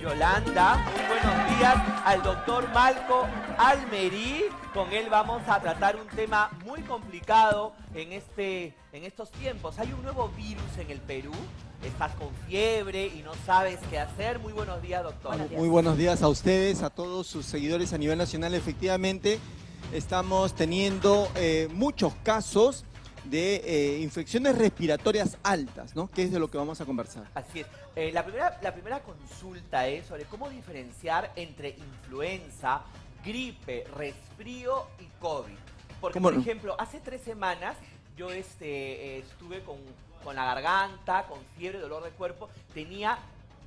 Yolanda. Muy buenos días al doctor Malco Almerí. Con él vamos a tratar un tema muy complicado en estos tiempos. Hay un nuevo virus en el Perú. Estás con fiebre y no sabes qué hacer. Muy buenos días, doctor. Buenos días. Muy buenos días a ustedes, a todos sus seguidores a nivel nacional. Efectivamente, estamos teniendo muchos casos de infecciones respiratorias altas, ¿no? Que es de lo que vamos a conversar. Así es. La primera consulta es sobre cómo diferenciar entre influenza, gripe, resfrío y COVID. Porque, por ejemplo, hace 3 semanas yo estuve con la garganta, con fiebre, dolor de cuerpo. Tenía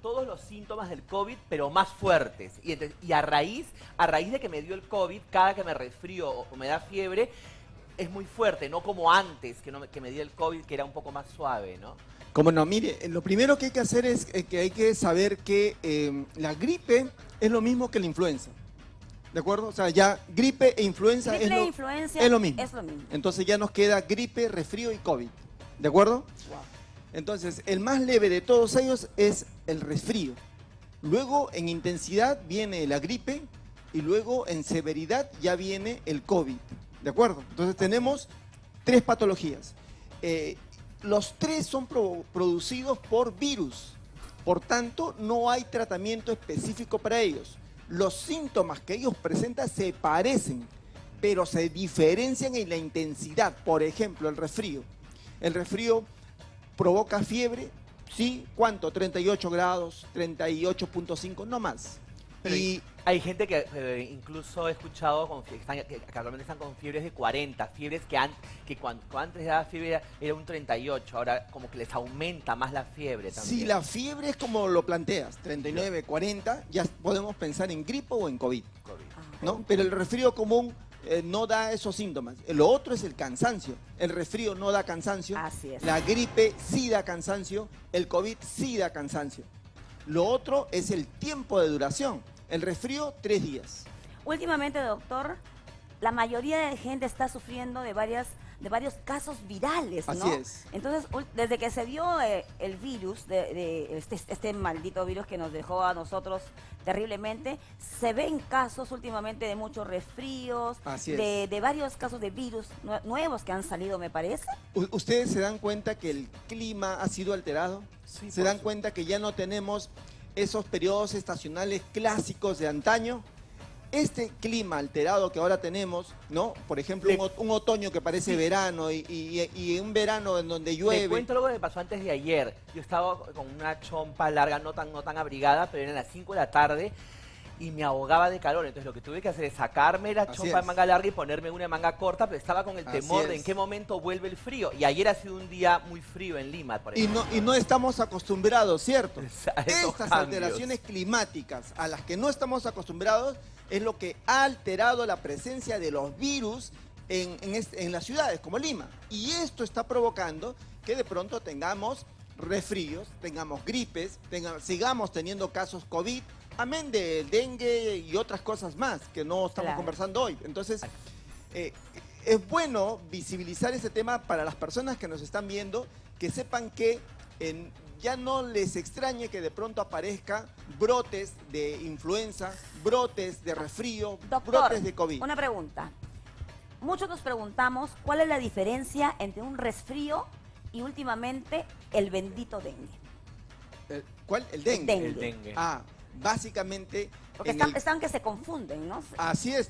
todos los síntomas del COVID, pero más fuertes. Y a raíz de que me dio el COVID, cada que me resfrío o me da fiebre, es muy fuerte, no como antes, que me dio el COVID, que era un poco más suave, ¿no? Como no, mire, lo primero que hay que hacer es que hay que saber que la gripe es lo mismo que la influenza. ¿De acuerdo? O sea, ya gripe e influenza es lo mismo. Es lo mismo. Entonces ya nos queda gripe, resfrío y COVID. ¿De acuerdo? Wow. Entonces, el más leve de todos ellos es el resfrío. Luego, en intensidad, viene la gripe y luego, en severidad, ya viene el COVID. ¿De acuerdo? Entonces, tenemos 3 patologías. Los 3 son producidos por virus. Por tanto, no hay tratamiento específico para ellos. Los síntomas que ellos presentan se parecen, pero se diferencian en la intensidad. Por ejemplo, el resfrío. El resfrío provoca fiebre, ¿sí? ¿Cuánto? 38 grados, 38.5, no más. Pero y hay gente que incluso he escuchado que actualmente están con fiebres de 40, fiebres que cuando antes daba fiebre era un 38, ahora como que les aumenta más la fiebre también. Si la fiebre es como lo planteas, 39, 40, ya podemos pensar en gripe o en COVID, ¿no? Pero el resfrío común no da esos síntomas. Lo otro es el cansancio. El resfrío no da cansancio. Así es. La gripe sí da cansancio. El COVID sí da cansancio. Lo otro es el tiempo de duración. El resfrío, 3 días. Últimamente, doctor, la mayoría de gente está sufriendo de varios casos virales, ¿no? Así es. Entonces, desde que se dio el virus, este maldito virus que nos dejó a nosotros terriblemente, se ven casos últimamente de muchos resfríos, de varios casos de virus nuevos que han salido, me parece. ¿Ustedes se dan cuenta que el clima ha sido alterado? Sí, ¿Se dan cuenta que ya no tenemos esos periodos estacionales clásicos de antaño? Este clima alterado que ahora tenemos, ¿no? Por ejemplo, un otoño que parece verano y un verano en donde llueve. Te cuento algo que me pasó antes de ayer. Yo estaba con una chompa larga, no tan abrigada, pero eran las 5 de la tarde y me ahogaba de calor. Entonces lo que tuve que hacer es sacarme la chompa de manga larga y ponerme una de manga corta, pero estaba con el temor de en qué momento vuelve el frío. Y ayer ha sido un día muy frío en Lima, por ejemplo. Y no estamos acostumbrados, ¿cierto? Estas cambios. alteraciones climáticas a las que no estamos acostumbrados es lo que ha alterado la presencia de los virus en las ciudades como Lima. Y esto está provocando que de pronto tengamos resfríos, tengamos gripes, sigamos teniendo casos COVID, amén del dengue y otras cosas más que no estamos conversando hoy. Entonces, es bueno visibilizar ese tema para las personas que nos están viendo, que sepan que ya no les extrañe que de pronto aparezca brotes de influenza, brotes de resfrío, brotes de COVID. Una pregunta. Muchos nos preguntamos cuál es la diferencia entre un resfrío y últimamente el bendito dengue. ¿Cuál? El dengue. El dengue. Básicamente... Porque están que se confunden, ¿no? Así es,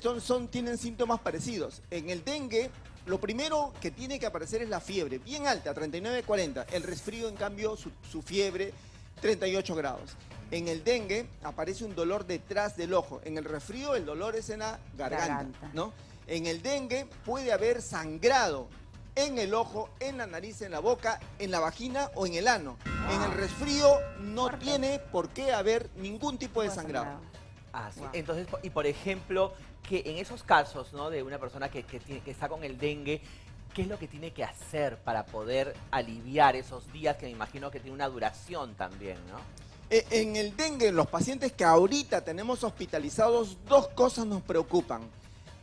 tienen síntomas parecidos. En el dengue, lo primero que tiene que aparecer es la fiebre, bien alta, 39, 40. El resfrío, en cambio, su fiebre, 38 grados. En el dengue aparece un dolor detrás del ojo. En el resfrío, el dolor es en la garganta, ¿no? En el dengue puede haber sangrado en el ojo, en la nariz, en la boca, en la vagina o en el ano. En el resfrío no tiene por qué haber ningún tipo de sangrado. Sí. Entonces, y por ejemplo, que en esos casos, ¿no? De una persona que está con el dengue, ¿qué es lo que tiene que hacer para poder aliviar esos días que me imagino que tiene una duración también, ¿no? En el dengue, en los pacientes que ahorita tenemos hospitalizados, 2 cosas nos preocupan.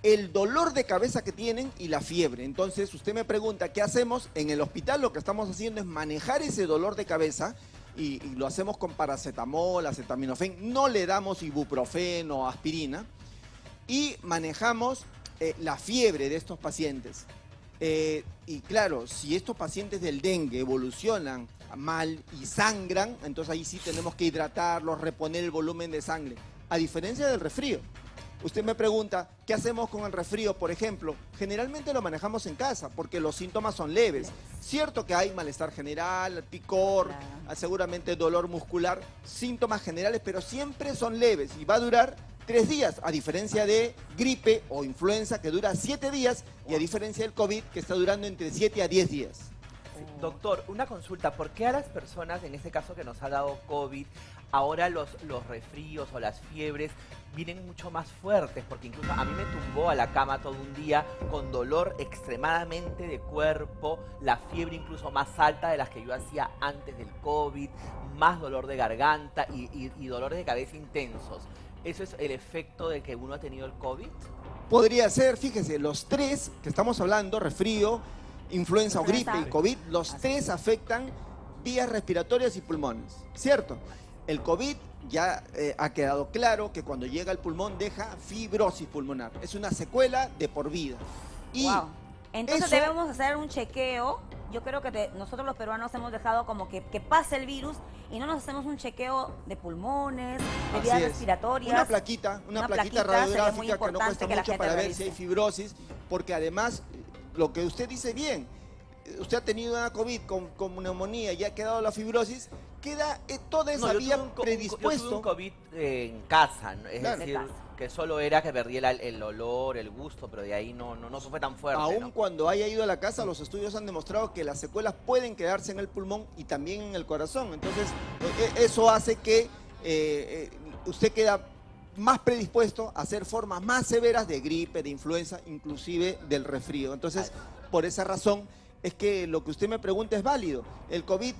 El dolor de cabeza que tienen y la fiebre. Entonces, usted me pregunta, ¿qué hacemos? En el hospital lo que estamos haciendo es manejar ese dolor de cabeza y lo hacemos con paracetamol, acetaminofén, no le damos ibuprofeno, aspirina, y manejamos la fiebre de estos pacientes. Y claro, si estos pacientes del dengue evolucionan mal y sangran, entonces ahí sí tenemos que hidratarlos, reponer el volumen de sangre. A diferencia del resfrío. Usted me pregunta, ¿qué hacemos con el resfrío, por ejemplo? Generalmente lo manejamos en casa porque los síntomas son leves. Cierto que hay malestar general, picor, seguramente dolor muscular, síntomas generales, pero siempre son leves y va a durar 3 días, a diferencia de gripe o influenza que dura 7 días y a diferencia del COVID que está durando entre 7 a 10 días. Doctor, una consulta, ¿por qué a las personas, en este caso que nos ha dado COVID, ahora los resfríos o las fiebres vienen mucho más fuertes? Porque incluso a mí me tumbó a la cama todo un día con dolor extremadamente de cuerpo, la fiebre incluso más alta de las que yo hacía antes del COVID, más dolor de garganta y dolores de cabeza intensos. ¿Eso es el efecto de que uno ha tenido el COVID? Podría ser, fíjese, los 3 que estamos hablando, resfrío, influenza o gripe y COVID, los 3 afectan vías respiratorias y pulmones, ¿cierto? El COVID ya ha quedado claro que cuando llega al pulmón deja fibrosis pulmonar. Es una secuela de por vida. Y entonces debemos hacer un chequeo. Yo creo que nosotros los peruanos hemos dejado como que pase el virus y no nos hacemos un chequeo de pulmones, de vías respiratorias. Una plaquita radiográfica que no cuesta mucho para ver si hay fibrosis, porque además, lo que usted dice bien, usted ha tenido una COVID con neumonía y ha quedado la fibrosis, queda toda esa vía predispuesto. Yo tuve un COVID en casa, es decir, que solo era que perdí el olor, el gusto, pero de ahí no fue tan fuerte. Aún cuando haya ido a la casa, los estudios han demostrado que las secuelas pueden quedarse en el pulmón y también en el corazón. Entonces, eso hace que usted queda más predispuesto a hacer formas más severas de gripe, de influenza, inclusive del resfrío. Entonces, por esa razón es que lo que usted me pregunta es válido. El COVID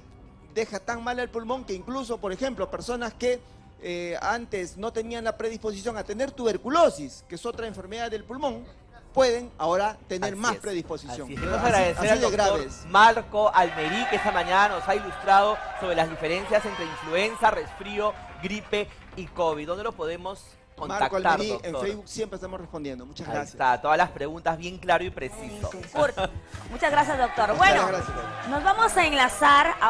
deja tan mal el pulmón que incluso, por ejemplo, personas que antes no tenían la predisposición a tener tuberculosis, que es otra enfermedad del pulmón, pueden ahora tener más predisposición. Queremos agradecer al doctor Marco Almerí, que esta mañana nos ha ilustrado sobre las diferencias entre influenza, resfrío, gripe y COVID. ¿Dónde lo podemos contactar, Marco Almerí, doctor? en Facebook siempre estamos respondiendo. Muchas gracias. Ahí está, todas las preguntas bien claro y preciso. Muchas gracias, doctor. Bueno, nos vamos a enlazar ahora.